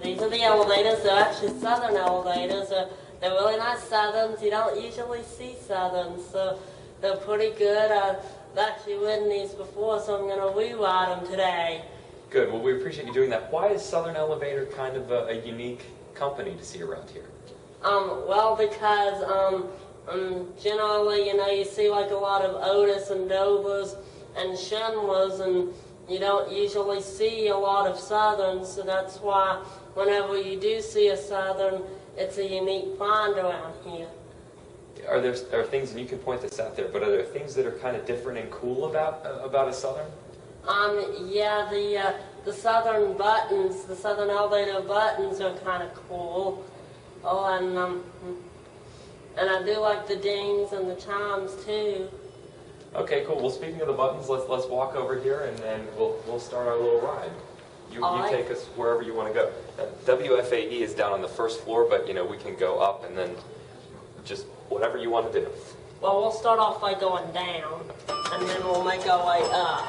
These are the elevators. They're actually southern elevators. They're really nice southerns. You don't usually see southerns, so they're pretty good. I've actually ridden these before, so I'm going to reride them today. Good. Well, we appreciate you doing that. Why is Southern Elevator kind of a unique company to see around here? Well, because generally, you see like a lot of Otis and Dovers and Schindlers, and you don't usually see a lot of Southerns, so that's why whenever you do see a Southern, it's a unique find around here. Are there things, and you can point this out there, but are there things that are kind of different and cool about a Southern? Yeah, the Southern buttons, the Southern Elevator buttons are kind of cool. Oh, and I do like the dings and the chimes too. Okay, cool. Well, speaking of the buttons, let's walk over here and we'll start our little ride. You take us wherever you want to go. WFAE is down on the first floor, but we can go up and then just whatever you want to do. Well, we'll start off by going down, and then we'll make our way up.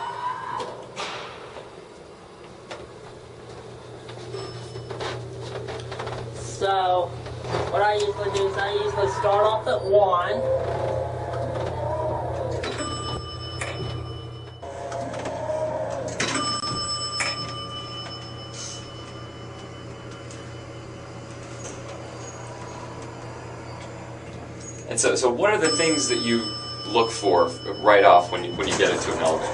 So, what I usually do is I usually start off at 1. And so what are the things that you look for right off when you get into an elevator?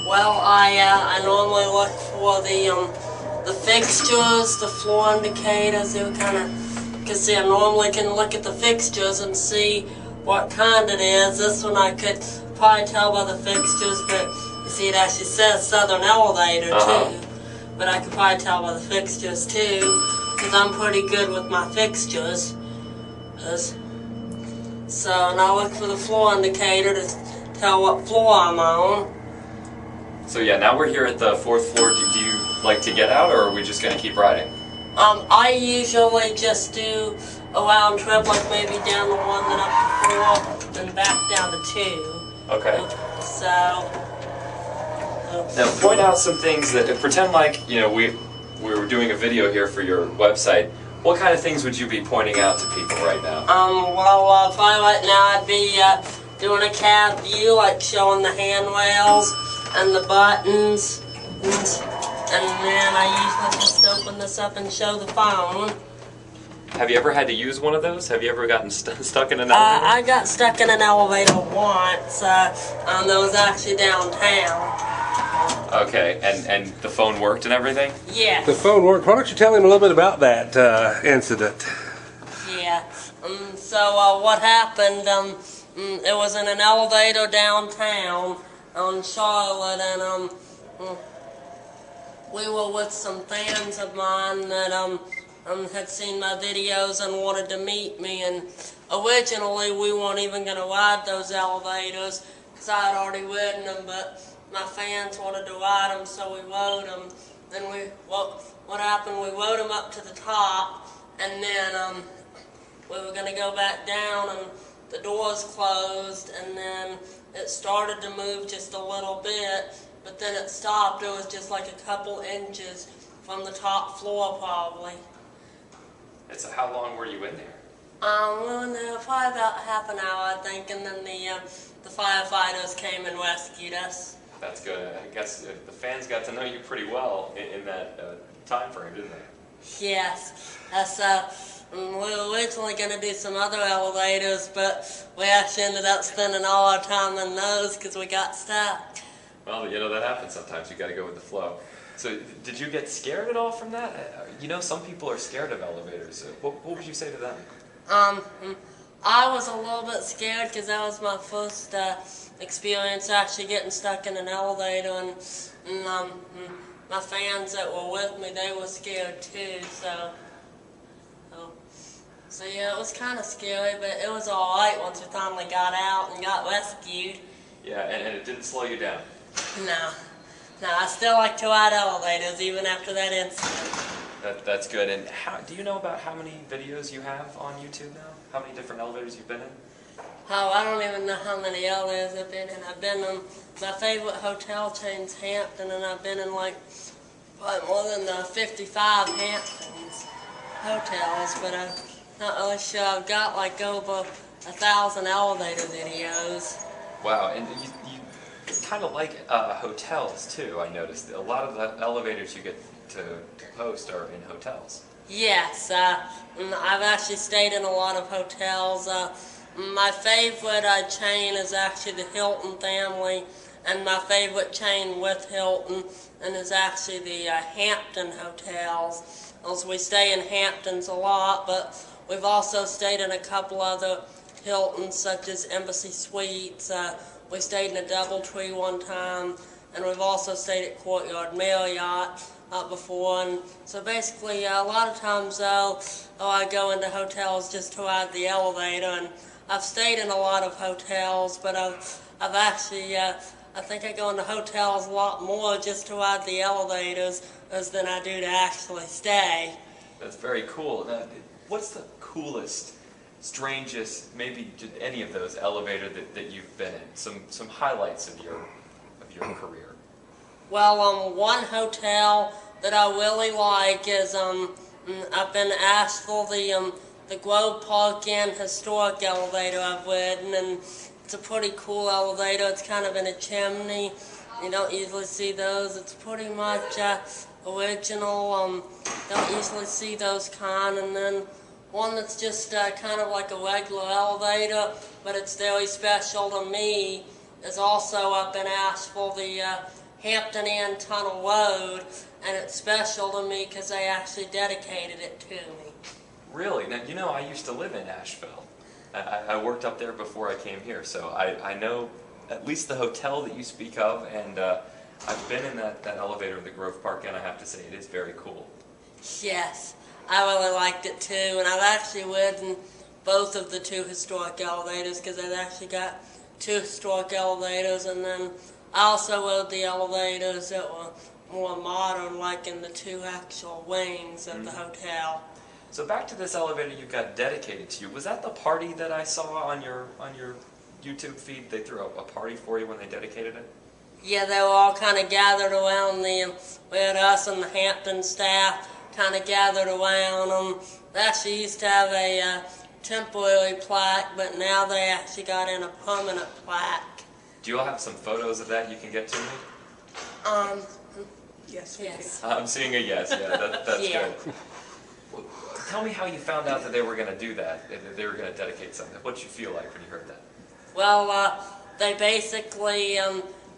Well, I normally look for the fixtures, the floor indicators. They're kind of, because see, I normally can look at the fixtures and see what kind it is. This one I could probably tell by the fixtures, but you see it actually says Southern Elevator too. But I could probably tell by the fixtures too, because I'm pretty good with my fixtures. So now look for the floor indicator to tell what floor I'm on. So yeah, now we're here at the 4th floor. Do you like to get out, or are we just going to keep riding? I usually just do a round trip, like maybe down the 1, then up to 4, then back down to 2. Okay. So. Now point out some things that pretend like we were doing a video here for your website. What kind of things would you be pointing out to people right now? Well, probably right now I'd be doing a cab view, like showing the handrails and the buttons, and then I usually just open this up and show the phone. Have you ever had to use one of those? Have you ever gotten stuck in an elevator? I got stuck in an elevator once. That was actually downtown. Okay, and the phone worked and everything? Yeah. The phone worked. Why don't you tell him a little bit about that incident? Yeah. So what happened, it was in an elevator downtown on Charlotte, and we were with some fans of mine that had seen my videos and wanted to meet me, and originally we weren't even going to ride those elevators because I had already ridden them, but my fans wanted to ride them, so we rode them. Then what happened, we rode them up to the top, and then we were going to go back down, and the doors closed, and then it started to move just a little bit, but then it stopped. It was just like a couple inches from the top floor, probably. And so how long were you in there? We were in there probably about half an hour, I think, and then the firefighters came and rescued us. That's good. I guess the fans got to know you pretty well in that time frame, didn't they? Yes. We were originally going to do some other elevators, but we actually ended up spending all our time in those because we got stuck. Well, that happens sometimes. You got to go with the flow. So, did you get scared at all from that? Some people are scared of elevators. What would you say to them? I was a little bit scared because that was my first experience actually getting stuck in an elevator, and my fans that were with me, they were scared too, so yeah, it was kind of scary, but it was alright once we finally got out and got rescued. Yeah, and it didn't slow you down? No, I still like to ride elevators even after that incident. That's good. And do you know about how many videos you have on YouTube now? How many different elevators you've been in? Oh, I don't even know how many elevators I've been in. I've been in my favorite hotel chain's Hampton, and I've been in like probably more than 55 Hamptons hotels, but I'm not really sure. I've got like over 1,000 elevator videos. Wow, and you kind of like hotels too, I noticed. A lot of the elevators you get to post are in hotels. Yes, I've actually stayed in a lot of hotels. My favorite chain is actually the Hilton family, and my favorite chain with Hilton and is actually the Hampton hotels. Also, we stay in Hamptons a lot, but we've also stayed in a couple other Hiltons, such as Embassy Suites. We stayed in a DoubleTree one time, and we've also stayed at Courtyard Marriott before. And so basically, a lot of times, I go into hotels just to ride the elevator, and I've stayed in a lot of hotels, but I've actually, I think I go into hotels a lot more just to ride the elevators than I do to actually stay. That's very cool. Now, what's the coolest, strangest, maybe just any of those elevator that you've been in? Some highlights of your career. Well, one hotel that I really like is up in Asheville, the Grove Park Inn historic elevator I've ridden, and it's a pretty cool elevator. It's kind of in a chimney. You don't usually see those. It's pretty much original. Don't usually see those kind. And then one that's just kind of like a regular elevator, but it's very special to me, is also up in Asheville, the Hampton Inn Tunnel Road, and it's special to me because they actually dedicated it to me. Really? Now, you know, I used to live in Asheville. I worked up there before I came here, so I know at least the hotel that you speak of, and I've been in that elevator in the Grove Park, and I have to say it is very cool. Yes, I really liked it too, and I've actually ridden both of the two historic elevators because I've actually got two historic elevators, and then I also rode the elevators that were more modern, like in the two actual wings of the hotel. So back to this elevator you got dedicated to you. Was that the party that I saw on your YouTube feed? They threw a party for you when they dedicated it? Yeah, they were all kind of gathered around we had us and the Hampton staff kind of gathered around them. They actually used to have a temporary plaque, but now they actually got in a permanent plaque. Do you all have some photos of that you can get to me? Yes, we Yes. I'm seeing a yes, yeah, that's Yeah. good. Well, tell me how you found out that they were going to do that, that they were going to dedicate something. What did you feel like when you heard that? Well, they basically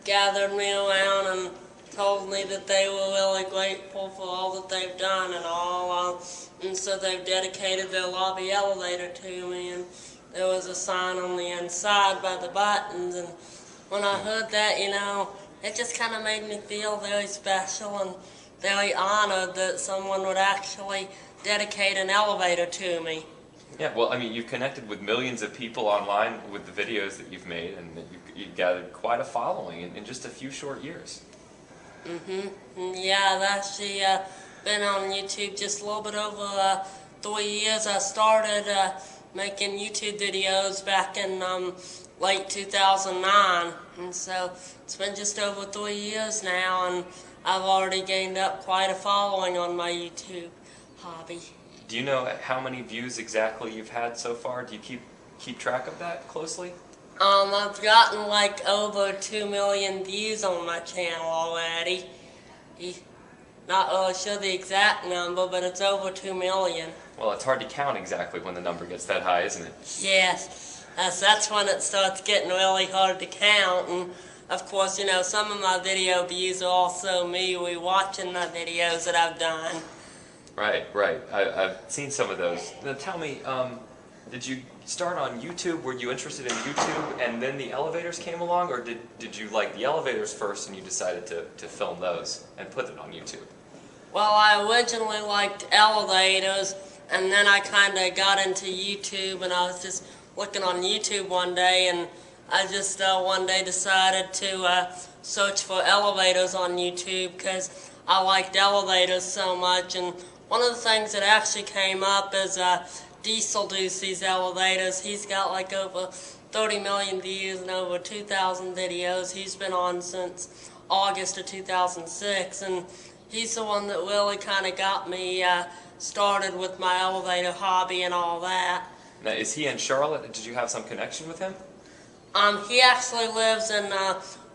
gathered me around and told me that they were really grateful for all that they've done and all, and so they've dedicated their lobby elevator to me, and there was a sign on the inside by the buttons, and when I heard that, you know, it just kind of made me feel very special and very honored that someone would actually dedicate an elevator to me. Yeah, well, I mean, you've connected with millions of people online with the videos that you've made, and you've gathered quite a following in just a few short years. Yeah, I've actually been on YouTube just a little bit over 3 years. I started making YouTube videos back in late 2009, and so it's been just over 3 years now, and I've already gained up quite a following on my YouTube hobby. Do you know how many views exactly you've had so far? Do you keep track of that closely? I've gotten like over 2 million views on my channel already. Not really sure the exact number, but it's over 2 million. Well, it's hard to count exactly when the number gets that high, isn't it? Yes, that's when it starts getting really hard to count. And of course, you know, some of my video views are also me rewatching my videos that I've done. Right. I've seen some of those. Now tell me, did you start on YouTube? Were you interested in YouTube and then the elevators came along, or did you like the elevators first and you decided to film those and put it on YouTube? Well, I originally liked elevators, and then I kind of got into YouTube, and I was just looking on YouTube one day, and I just one day decided to search for elevators on YouTube because I liked elevators so much. And one of the things that actually came up is Diesel Ducey's elevators. He's got like over 30 million views and over 2,000 videos. He's been on since August of 2006, and he's the one that really kind of got me started with my elevator hobby and all that. Now, is he in Charlotte? Did you have some connection with him? He actually lives in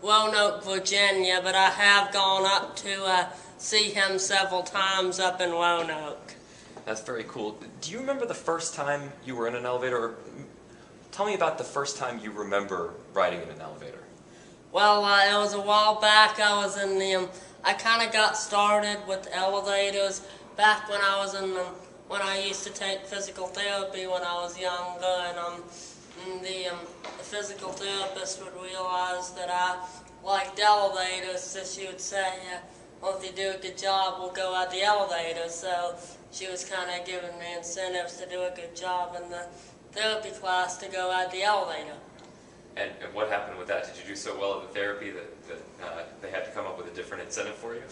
Roanoke, Virginia, but I have gone up to see him several times up in Roanoke. That's very cool. Do you remember the first time you were in an elevator? Or tell me about the first time you remember riding in an elevator. Well, it was a while back. I was in the, I kind of got started with elevators back when I was in when I used to take physical therapy when I was younger, and the physical therapist would realize that I liked elevators, so she would say, well, if you do a good job, we'll go out the elevator. So she was kind of giving me incentives to do a good job in the therapy class to go out the elevator. And what happened with that? Did you do so well at the therapy that they had to come up with a different incentive for you?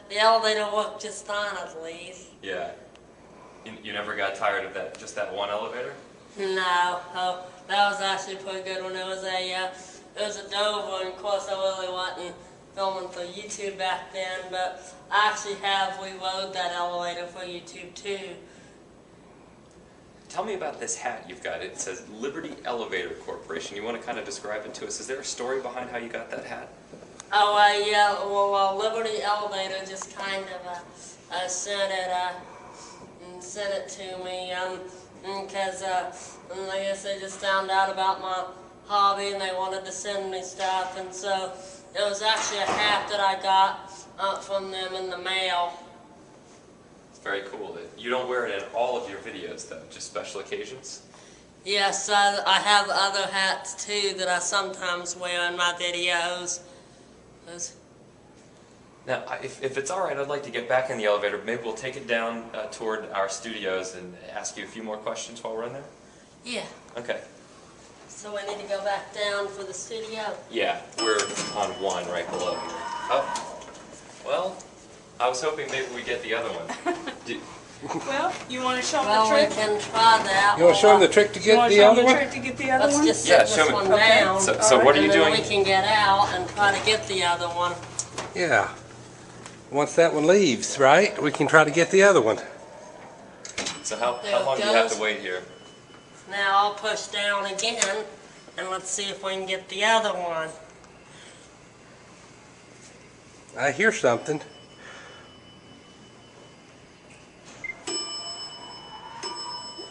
The elevator worked just fine, I believe. Yeah. You never got tired of just that one elevator? No, that was actually pretty good when it was a Dover, and of course I really wasn't filming for YouTube back then, but I actually have rewrote that elevator for YouTube too. Tell me about this hat you've got. It says Liberty Elevator Corporation. You want to kind of describe it to us? Is there a story behind how you got that hat? Oh, yeah, well, Liberty Elevator just kind of sent it to me, because I guess they just found out about my hobby and they wanted to send me stuff, and so it was actually a hat that I got from them in the mail. It's very cool. You don't wear it in all of your videos, though, just special occasions? Yes, I have other hats too that I sometimes wear in my videos. Now, if it's all right, I'd like to get back in the elevator. Maybe we'll take it down toward our studios and ask you a few more questions while we're in there? Yeah. Okay. So I need to go back down for the studio? Yeah, we're on one right below here. Oh, well, I was hoping maybe we get the other one. Well, you want to show them Well, the we trick? can try that. You want to show them the trick to You get want to the show other them the one? trick to get the other Let's one? just Yeah, sit show this me. one Okay. down. So what are you and doing? then we can get out and try to get the other one. Yeah. Once that one leaves, right, we can try to get the other one. So how There it long do you have goes. to wait here? Now I'll push down again, and let's see if we can get the other one. I hear something.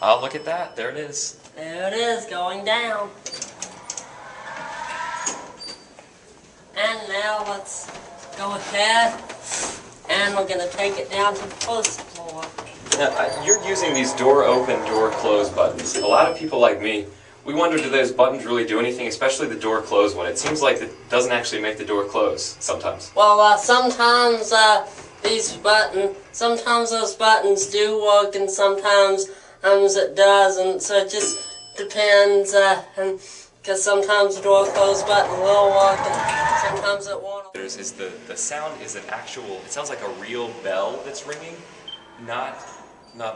Oh, look at that. There it is. There it is, going down. And now let's go ahead, and we're going to take it down to the first floor. Now, you're using these door open, door close buttons. A lot of people like me, we wonder, do those buttons really do anything, especially the door close one? It seems like it doesn't actually make the door close sometimes. Well, sometimes sometimes those buttons do work, and sometimes it doesn't. So it just depends, because sometimes the door close button will work, and sometimes it won't. Is the sound is an actual, it sounds like a real bell that's ringing, not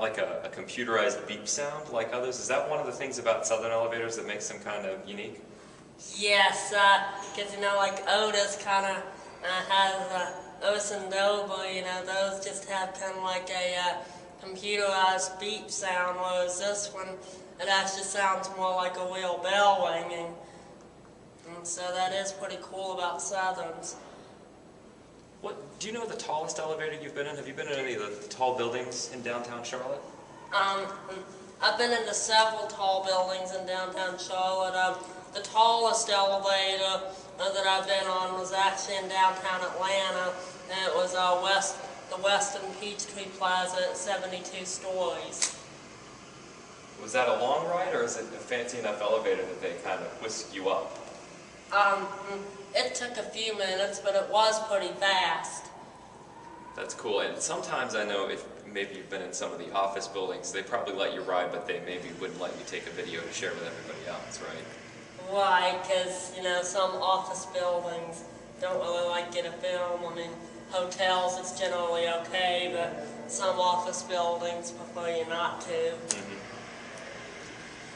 like a computerized beep sound like others. Is that one of the things about Southern elevators that makes them kind of unique? Yes, because like Otis kind of has Otis and Dover, those just have kind of like a computerized beep sound, whereas this one, it actually sounds more like a real bell ringing. And so that is pretty cool about Southerns. Do you know the tallest elevator you've been in? Have you been in any of the tall buildings in downtown Charlotte? I've been into several tall buildings in downtown Charlotte. The tallest elevator that I've been on was actually in downtown Atlanta, and it was the Weston Peachtree Plaza at 72 stories. Was that a long ride, or is it a fancy enough elevator that they kind of whisk you up? It took a few minutes, but it was pretty fast. That's cool. And sometimes I know if maybe you've been in some of the office buildings, they probably let you ride, but they maybe wouldn't let you take a video to share with everybody else, right? Right, because, some office buildings don't really like get a film. I mean, hotels, it's generally okay, but some office buildings prefer you not to. Mm-hmm.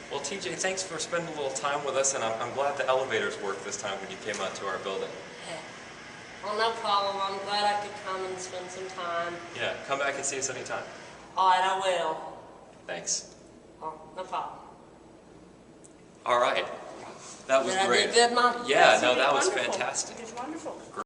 Well, TJ, thanks for spending a little time with us, and I'm glad the elevators worked this time when you came out to our building. Yeah. Well, no problem. I'm glad I could come and spend some time. Yeah, come back and see us anytime. All right, I will. Thanks. Oh, no problem. All right. That was Did great. I do good, Mom? Yeah, Yes, you no, did that was wonderful. fantastic. You did wonderful.